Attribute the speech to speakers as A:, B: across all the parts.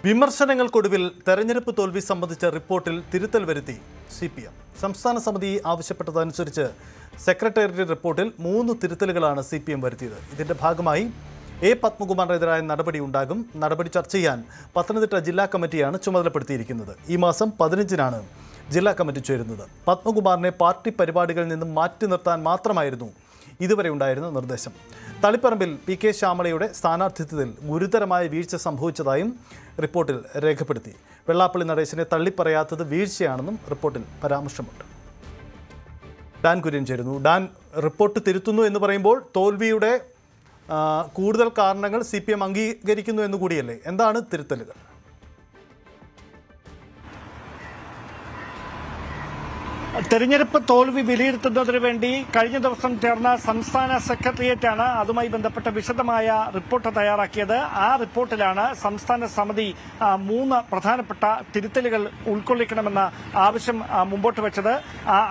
A: വിമർശനങ്ങൾക്കൊടുവിൽ തെരഞ്ഞെടുപ്പ് തോൽവി സംബന്ധിച്ച റിപ്പോർട്ടിൽ തിരുത്തൽ വരുത്തി CPM. സംസ്ഥാന സമിതി ആവശ്യപ്പെട്ടതനുസരിച്ച് സെക്രട്ടേറിയറ്റ് റിപ്പോർട്ടിൽ 3 തിരുത്തലുകളാണ് CPM വരുത്തിയത്. ഇതിന്റെ ഭാഗമായി A. പത്മകുമാറിനെതിരായ നടപടി ഉണ്ടാകും. നടപടി ചർച്ച ചെയ്യാൻ പത്തനംതിട്ട ജില്ലാ കമ്മിറ്റിയാണ് ചുമതലപ്പെടുത്തിയിരിക്കുന്നത്. ഈ മാസം 15-നാണ് ജില്ലാ കമ്മിറ്റി ചേരുന്നത്. പത്മകുമാറിനെ പാർട്ടി പരിപാടികളിൽ നിന്നും മാറ്റി നിർത്താൻ മാത്രമായിരുന്നു ഇതുവരെ ഉണ്ടായിരുന്ന നിർദ്ദേശം. തളിപ്പറമ്പിൽ PK ശ്യാമളയുടെ സ്ഥാനാർത്ഥിത്വത്തിൽ ഗുരുതരമായ വീഴ്ച സംഭവിച്ചതായും റിപ്പോർട്ടിൽ രേഖപ്പെടുത്തി. വെള്ളാപ്പള്ളി നടേശനെ തള്ളിപ്പറയാത്തത് വീഴ്ചയാണെന്നും റിപ്പോർട്ടിൽ പരാമർശമുണ്ട്. ഡാൻ കുര്യൻ ചേരുന്നു. ഡാൻ, റിപ്പോർട്ട് തിരുത്തുന്നു എന്ന് പറയുമ്പോൾ തോൽവിയുടെ കൂടുതൽ കാരണങ്ങൾ CPM അംഗീകരിക്കുന്നു എന്നുകൂടിയല്ലേ? എന്താണ് തിരുത്തലുകൾ?
B: തെരഞ്ഞെടുപ്പ് തോൽവി വിലയിരുത്തുന്നതിന് വേണ്ടി കഴിഞ്ഞ ദിവസം ചേർന്ന സംസ്ഥാന സെക്രട്ടേറിയറ്റാണ് അതുമായി ബന്ധപ്പെട്ട വിശദമായ റിപ്പോർട്ട് തയ്യാറാക്കിയത്. ആ റിപ്പോർട്ടിലാണ് സംസ്ഥാന സമിതി 3 പ്രധാനപ്പെട്ട തിരുത്തലുകൾ ഉൾക്കൊള്ളിക്കണമെന്ന ആവശ്യം മുമ്പോട്ട് വെച്ചത്.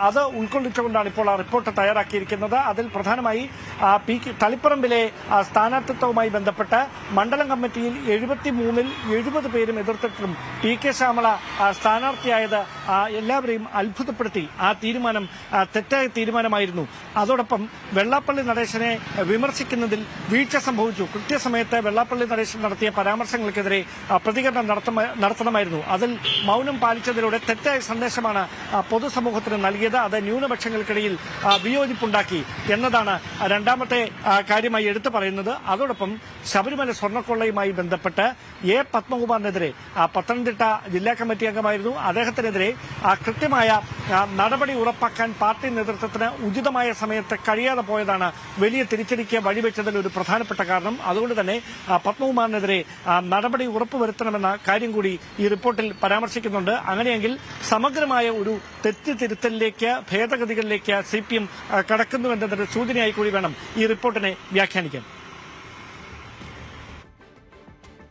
B: അത് ഉൾക്കൊള്ളിച്ചുകൊണ്ടാണ് ഇപ്പോൾ ആ റിപ്പോർട്ട് തയ്യാറാക്കിയിരിക്കുന്നത്. അതിൽ പ്രധാനമായി തളിപ്പറമ്പിലെ സ്ഥാനാർത്ഥിത്വവുമായി ബന്ധപ്പെട്ട് മണ്ഡലം കമ്മിറ്റിയിൽ 73-ൽ 70 പേരും എതിർത്തിട്ടും PK ശ്യാമള സ്ഥാനാർത്ഥിയായത് എല്ലാവരെയും അത്ഭുതപ്പെടുത്തി. ആ തീരുമാനം തെറ്റായ തീരുമാനമായിരുന്നു. അതോടൊപ്പം വെള്ളാപ്പള്ളി നടേശനെ വിമർശിക്കുന്നതിൽ വീഴ്ച സംഭവിച്ചു. കൃത്യസമയത്ത് വെള്ളാപ്പള്ളി നടേശൻ നടത്തിയ പരാമർശങ്ങൾക്കെതിരെ പ്രതികരണം നടത്തണമായിരുന്നു. അതിൽ മൗനം പാലിച്ചതിലൂടെ തെറ്റായ സന്ദേശമാണ് പൊതുസമൂഹത്തിന് നൽകിയത്. അത് ന്യൂനപക്ഷങ്ങൾക്കിടയിൽ വിയോജിപ്പുണ്ടാക്കി എന്നതാണ് രണ്ടാമത്തെ കാര്യമായി എടുത്തു പറയുന്നത്. അതോടൊപ്പം ശബരിമല സ്വർണ്ണക്കൊള്ളയുമായി ബന്ധപ്പെട്ട് A. പത്മകുമാറിനെതിരെ പത്തനംതിട്ട ജില്ലാ കമ്മിറ്റി അംഗമായിരുന്നു. അദ്ദേഹത്തിനെതിരെ കൃത്യമായ നടപടി ഉറപ്പാക്കാൻ പാർട്ടി നേതൃത്വത്തിന് ഉചിതമായ സമയത്ത് കഴിയാതെ പോയതാണ് വലിയ തിരിച്ചടിക്ക് വഴിവെച്ചതിൽ ഒരു പ്രധാനപ്പെട്ട കാരണം. അതുകൊണ്ട് തന്നെ പത്മകുമാറിനെതിരെ നടപടി ഉറപ്പുവരുത്തണമെന്ന കാര്യം കൂടി ഈ റിപ്പോർട്ടിൽ പരാമർശിക്കുന്നുണ്ട്. അങ്ങനെയെങ്കിൽ സമഗ്രമായ ഒരു തെറ്റുതിരുത്തലിലേക്ക്, ഭേദഗതികളിലേക്ക് CPM കടക്കുന്നുവെന്നതിന്റെ സൂചനയായി കൂടി വേണം ഈ റിപ്പോർട്ടിനെ വ്യാഖ്യാനിക്കാൻ.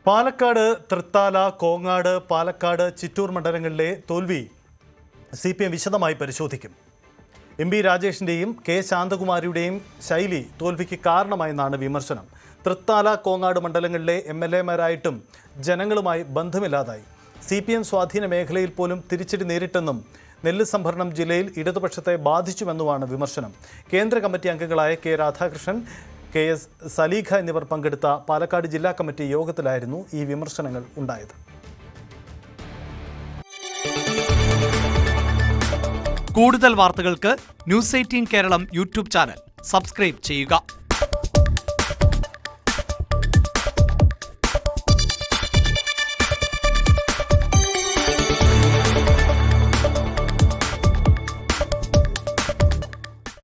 A: പാലക്കാട്, തൃത്താല, കോങ്ങാട്, പാലക്കാട്, ചിറ്റൂർ മണ്ഡലങ്ങളിലെ തോൽവി CPM വിശദമായി പരിശോധിക്കും. MP രാജേഷിൻ്റെയും K. ശാന്തകുമാരിയുടെയും ശൈലി തോൽവിക്ക് കാരണമായെന്നാണ് വിമർശനം. തൃത്താല, കോങ്ങാട് മണ്ഡലങ്ങളിലെ MLA-മാരായിട്ടും ജനങ്ങളുമായി ബന്ധമില്ലാതായി. CPM സ്വാധീന മേഖലയിൽ പോലും തിരിച്ചടി നേരിട്ടെന്നും നെല്ല് സംഭരണം ജില്ലയിൽ ഇടതുപക്ഷത്തെ ബാധിച്ചുവെന്നുമാണ് വിമർശനം. കേന്ദ്ര കമ്മിറ്റി അംഗങ്ങളായ K. രാധാകൃഷ്ണൻ, KS സലീഖ എന്നിവർ പങ്കെടുത്ത പാലക്കാട് ജില്ലാ കമ്മിറ്റി യോഗത്തിലായിരുന്നു ഈ വിമർശനങ്ങൾ ഉണ്ടായത്.
C: കൂടുതൽ വാർത്തകൾക്ക് News 18 Keralam YouTube channel subscribe ചെയ്യുക.